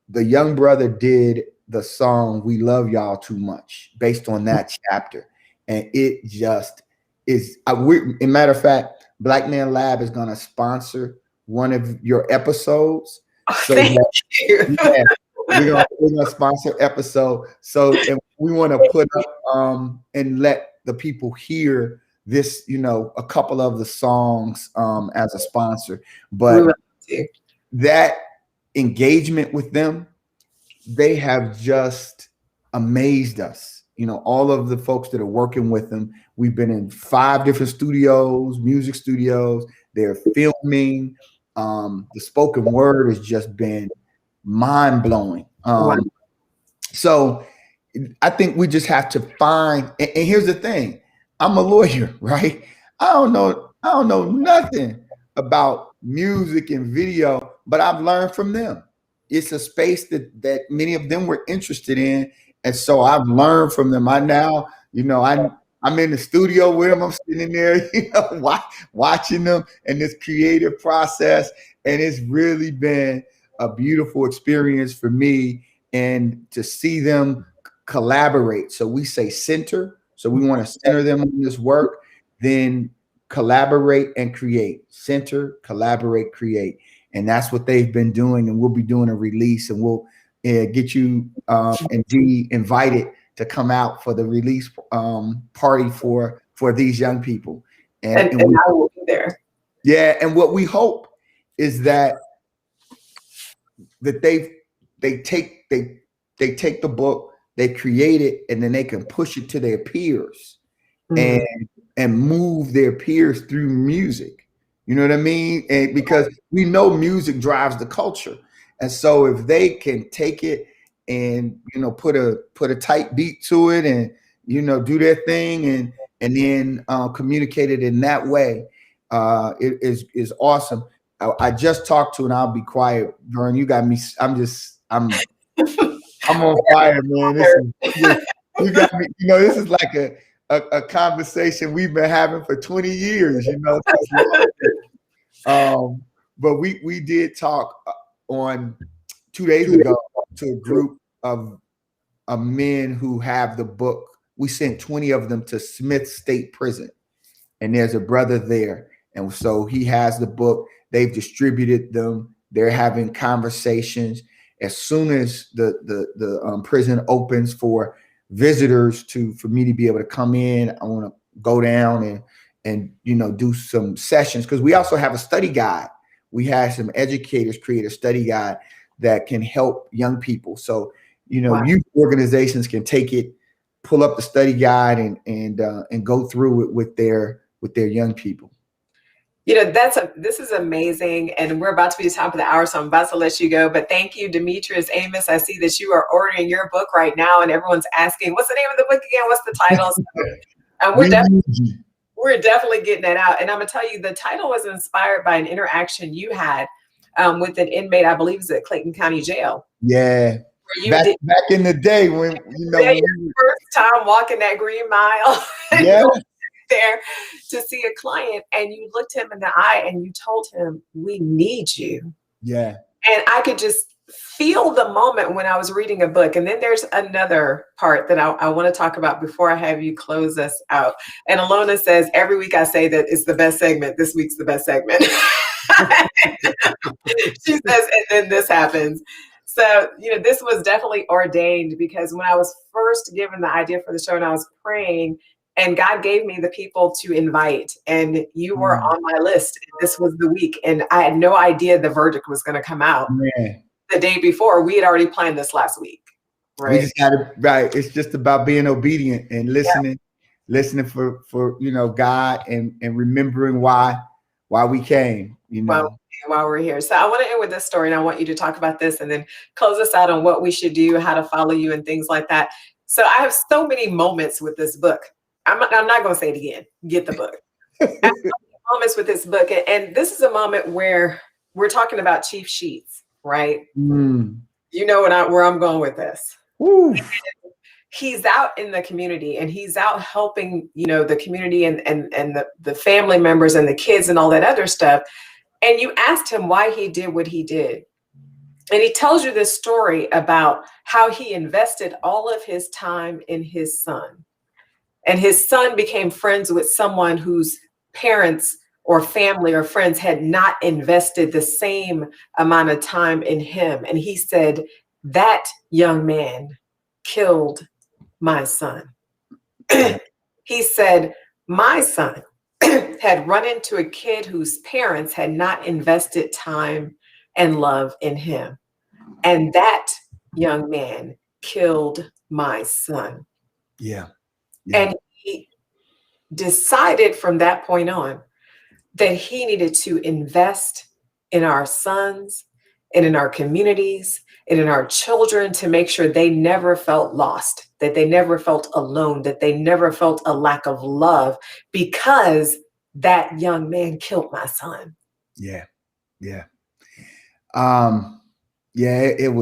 the young brother did the song "We Love Y'all Too Much" based on that chapter, and it just is. In matter of fact, Black Man Lab is going to sponsor one of your episodes. So Thank you. yeah, we're gonna sponsor episode. So and we want to put up and let the people hear this, a couple of the songs as a sponsor. But that engagement with them, they have just amazed us. All of the folks that are working with them, we've been in 5 different studios, music studios. They're filming. The spoken word has just been mind blowing. So I think we just have to find, and here's the thing, I'm a lawyer, right? I don't know nothing about music and video, but I've learned from them. It's a space that many of them were interested in. And so I've learned from them. I'm in the studio with them. I'm sitting there, watching them and this creative process. And it's really been a beautiful experience for me, and to see them collaborate. So we say center. So we want to center them on this work, then collaborate and create. Center, collaborate, create. And that's what they've been doing. And we'll be doing a release, and we'll get you and Dee invited to come out for the release party for these young people. And I will be there. Yeah. And what we hope is that they take the book, they create it, and then they can push it to their peers and move their peers through music. You know what I mean? And because we know music drives the culture. And so if they can take it and, put a tight beat to it and, do their thing and then communicate it in that way, it is awesome. I just talked to, and I'll be quiet, Vern. You got me. I'm on fire, man. You got me. This is like a conversation we've been having for 20 years. But we did talk on 2 days ago to a group of men who have the book. We sent 20 of them to Smith State Prison, and there's a brother there, and so he has the book. They've distributed them. They're having conversations. As soon as the prison opens for visitors for me to be able to come in, I want to go down and do some sessions, because we also have a study guide. We had some educators create a study guide that can help young people. So youth organizations can take it, pull up the study guide, and go through it with their young people. This is amazing, and we're about to be the top of the hour, so I'm about to let you go. But thank you, Demetrius Amos. I see that you are ordering your book right now, and everyone's asking, "What's the name of the book again? What's the title?" We're definitely getting that out. And I'm gonna tell you, the title was inspired by an interaction you had with an inmate, I believe, is at Clayton County Jail. Yeah, back in the day when your first time walking that Green Mile. Yeah. There to see a client, and you looked him in the eye and you told him, "We need you." Yeah. And I could just feel the moment when I was reading a book. And then there's another part that I want to talk about before I have you close us out. And Alona says, every week I say that it's the best segment. This week's the best segment. She says, and then this happens. So, this was definitely ordained, because when I was first given the idea for the show and I was praying, and God gave me the people to invite, and you were on my list. This was the week, and I had no idea the verdict was going to come out the day before. We had already planned this last week, right? We just got it right. It's just about being obedient and listening for God and remembering why we came. While we're here. So I want to end with this story, and I want you to talk about this and then close us out on what we should do, how to follow you, and things like that. So I have so many moments with this book. I'm not going to say it again. Get the book. Moments with this book. And this is a moment where we're talking about Chief Sheets, right? Mm. You know where I'm going with this. Woo. He's out in the community and he's out helping, the community and the family members and the kids and all that other stuff. And you asked him why he did what he did. And he tells you this story about how he invested all of his time in his son. And his son became friends with someone whose parents or family or friends had not invested the same amount of time in him. And he said, that young man killed my son. He said, my son had run into a kid whose parents had not invested time and love in him. And that young man killed my son. Yeah. And he decided from that point on that he needed to invest in our sons and in our communities and in our children to make sure they never felt lost, that they never felt alone, that they never felt a lack of love because that young man killed my son. Yeah. Yeah. It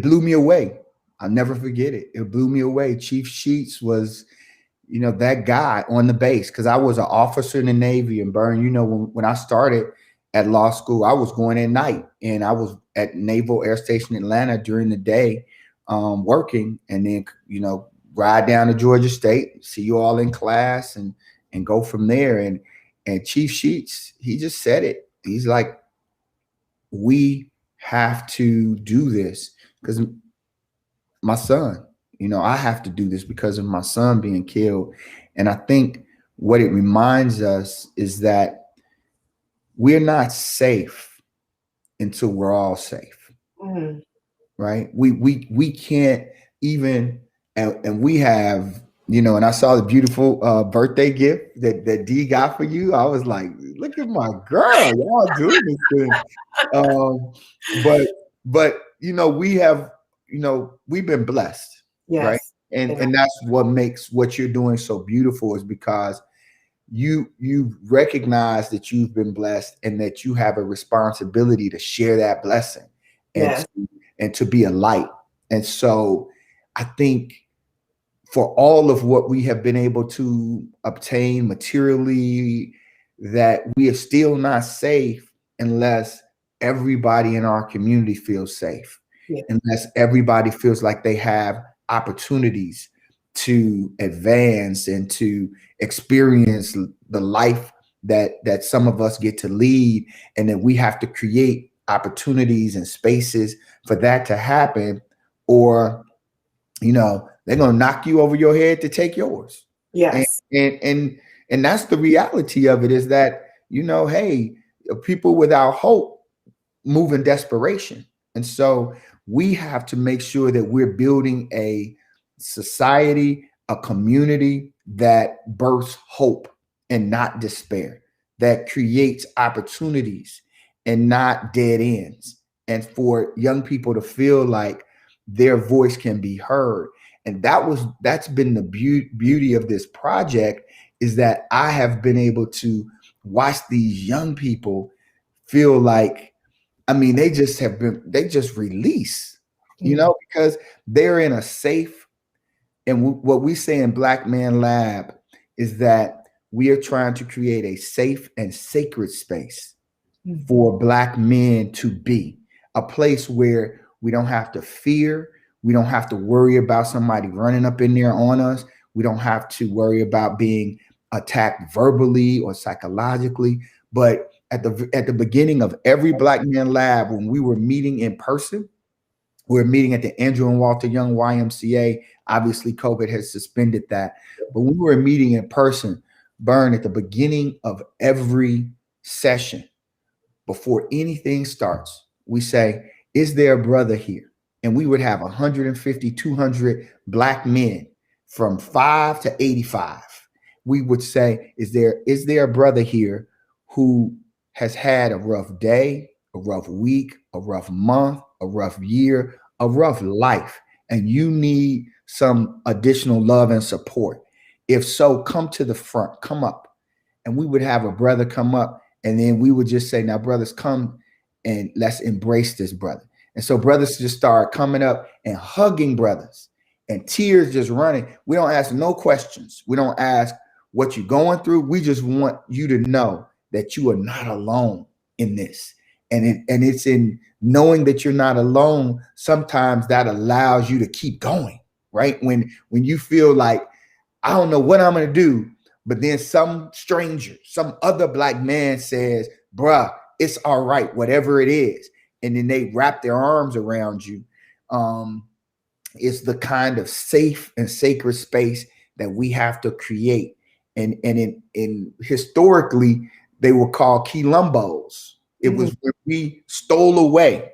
blew me away. I'll never forget it. It blew me away. Chief Sheets was, that guy on the base, because I was an officer in the Navy. And Bern, when I started at law school, I was going at night, and I was at Naval Air Station Atlanta during the day, working, and then ride down to Georgia State, see you all in class, and go from there. And Chief Sheets, he just said it. He's like, we have to do this because my son, I have to do this because of my son being killed. And I think what it reminds us is that we're not safe until we're all safe. Mm-hmm. Right? We can't even, and we have, and I saw the beautiful birthday gift that D got for you. I was like, look at my girl, y'all doing this thing. But we have, we've been blessed, yes. Right? And that's what makes what you're doing so beautiful, is because you recognize that you've been blessed and that you have a responsibility to share that blessing and to be a light. And so I think for all of what we have been able to obtain materially, that we are still not safe unless everybody in our community feels safe, unless everybody feels like they have opportunities to advance and to experience the life that some of us get to lead, and that we have to create opportunities and spaces for that to happen, or they're going to knock you over your head to take yours. Yes. And that's the reality of it, is that, hey, people without hope move in desperation. And so we have to make sure that we're building a society, a community that births hope and not despair, that creates opportunities and not dead ends, and for young people to feel like their voice can be heard. And that's been the beauty of this project, is that I have been able to watch these young people feel like, they just release, because they're in a safe, and what we say in Black Man Lab is that we are trying to create a safe and sacred space for Black men to be, a place where we don't have to fear. We don't have to worry about somebody running up in there on us. We don't have to worry about being attacked verbally or psychologically. But at the beginning of every Black Man Lab, when we were meeting in person, we were meeting at the Andrew and Walter Young YMCA. Obviously, COVID has suspended that. But when we were meeting in person, Bern, at the beginning of every session, before anything starts, we say, is there a brother here? And we would have 150, 200 Black men from 5 to 85. We would say, is there a brother here who has had a rough day, a rough week, a rough month, a rough year, a rough life, and you need some additional love and support? If so, come to the front, come up. And we would have a brother come up, and then we would just say, now, brothers, come and let's embrace this brother. And so brothers just start coming up and hugging brothers, and tears just running. We don't ask no questions. We don't ask what you're going through. We just want you to know that you are not alone in this. And it's in knowing that you're not alone. Sometimes that allows you to keep going, right? When you feel like, I don't know what I'm going to do, but then some stranger, some other black man says, bruh, it's all right, whatever it is. And then they wrap their arms around you. It's the kind of safe and sacred space that we have to create. And in historically, they were called quilombos. It was when we stole away.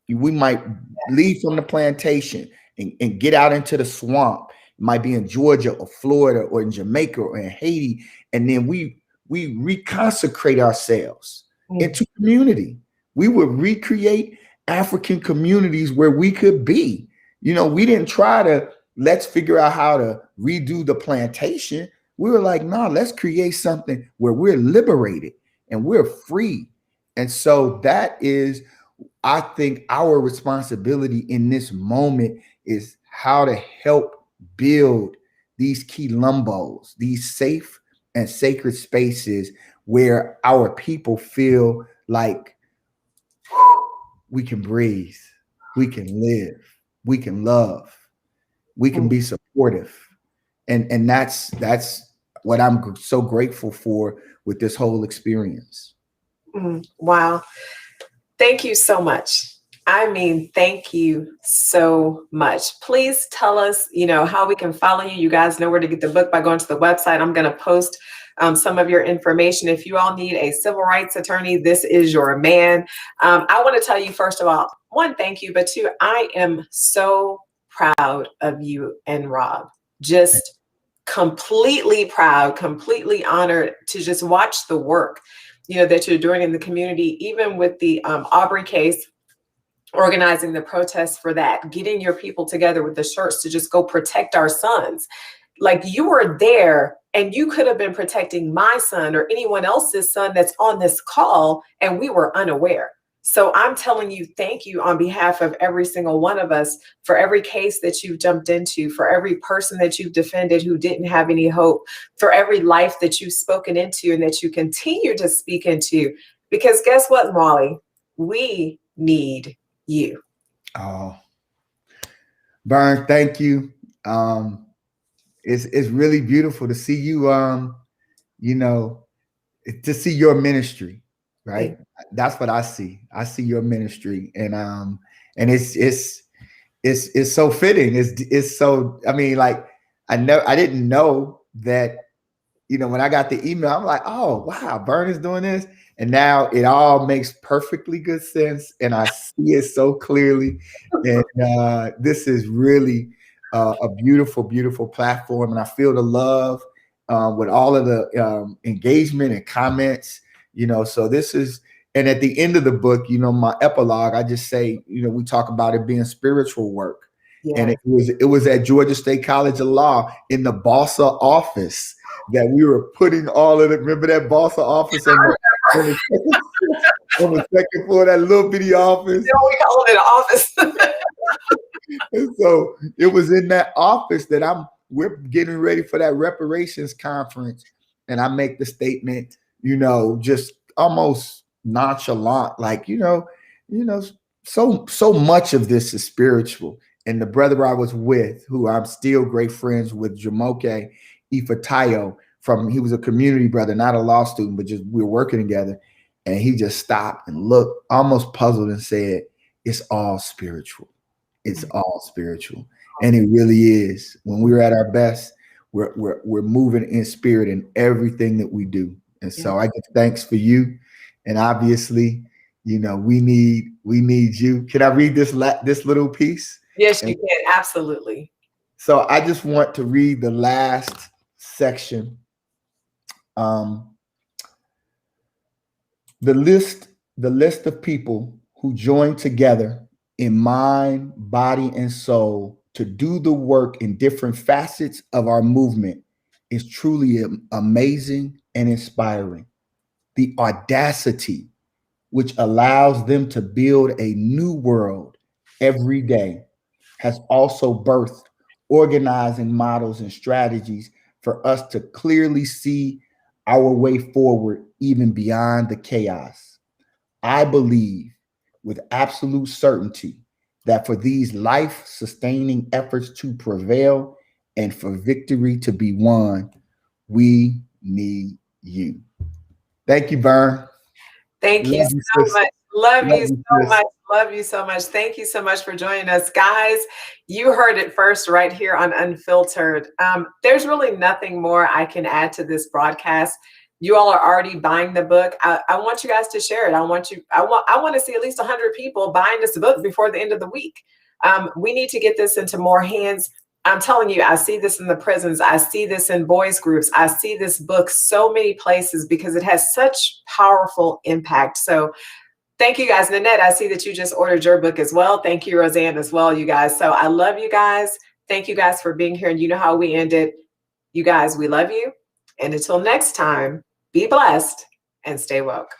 We might leave from the plantation and get out into the swamp. It might be in Georgia or Florida or in Jamaica or in Haiti. And then we reconsecrate ourselves into community. We would recreate African communities where we could be. You know, we didn't try to, let's figure out how to redo the plantation. We were like, no, let's create something where we're liberated and we're free. And so that is, I think, our responsibility in this moment is how to help build these quilombos, these safe and sacred spaces where our people feel like we can breathe, we can live, we can love, we can be supportive. And that's what I'm so grateful for with this whole experience. Wow. Thank you so much. I mean, thank you so much. Please tell us, you know, how we can follow you. You guys know where to get the book by going to the website. I'm going to post some of your information. If you all need a civil rights attorney, this is your man. I want to tell you, first of all, one, thank you, but two, I am so proud of you and Rob. Just completely proud, completely honored to just watch the work, you know, that you're doing in the community, even with the Aubrey case, organizing the protests for that, getting your people together with the shirts to just go protect our sons. Like, you were there and you could have been protecting my son or anyone else's son that's on this call, and we were unaware. So I'm telling you, thank you on behalf of every single one of us for every case that you've jumped into, for every person that you've defended who didn't have any hope, for every life that you've spoken into and that you continue to speak into. Because guess what, Mawuli? We need you. Oh, Burn, thank you. It's really beautiful to see you, you know, to see your ministry, right? That's what I see. I see your ministry, and it's so fitting. It's so, I mean, like, I didn't know that, you know, when I got the email, I'm like, oh wow, Burn is doing this. And now it all makes perfectly good sense, and I see it so clearly. And this is really a beautiful, beautiful platform, and I feel the love with all of the engagement and comments. You know, so this is, and at the end of the book, you know, my epilogue, I just say, you know, we talk about it being spiritual work, and it was at Georgia State College of Law in the Balsa office that we were putting all of it. Remember that Balsa office on the second floor, that little bitty office? We call it an office. And so it was in that office that we're getting ready for that reparations conference. And I make the statement, you know, just almost nonchalant, like, you know, so much of this is spiritual. And the brother I was with, who I'm still great friends with, Jamoke Ifatayo, he was a community brother, not a law student, but just we were working together. And he just stopped and looked almost puzzled and said, it's all spiritual. It's all spiritual. And it really is. When we're at our best, we're moving in spirit in everything that we do. And so I give thanks for you. And obviously, you know, we need you. Can I read this little piece? Yes, you can. Absolutely. So I just want to read the last section. The list of people who joined together in mind, body, and soul to do the work in different facets of our movement is truly amazing and inspiring. The audacity which allows them to build a new world every day has also birthed organizing models and strategies for us to clearly see our way forward, even beyond the chaos. I believe with absolute certainty that for these life-sustaining efforts to prevail and for victory to be won, we need you. Thank you, Vern. Thank you Love so sis. much. Love Love you you, so sis. much. Love you so much. Thank you so much for joining us, guys. You heard it first right here on Unfiltered. There's really nothing more I can add to this broadcast. You all are already buying the book. I want you guys to share it. I want to see at least 100 people buying this book before the end of the week. We need to get this into more hands. I'm telling you, I see this in the prisons. I see this in boys groups. I see this book so many places because it has such powerful impact. So thank you guys. Nanette, I see that you just ordered your book as well. Thank you, Roseanne, as well, you guys. So I love you guys. Thank you guys for being here. And you know how we end it. You guys, we love you. And until next time, be blessed and stay woke.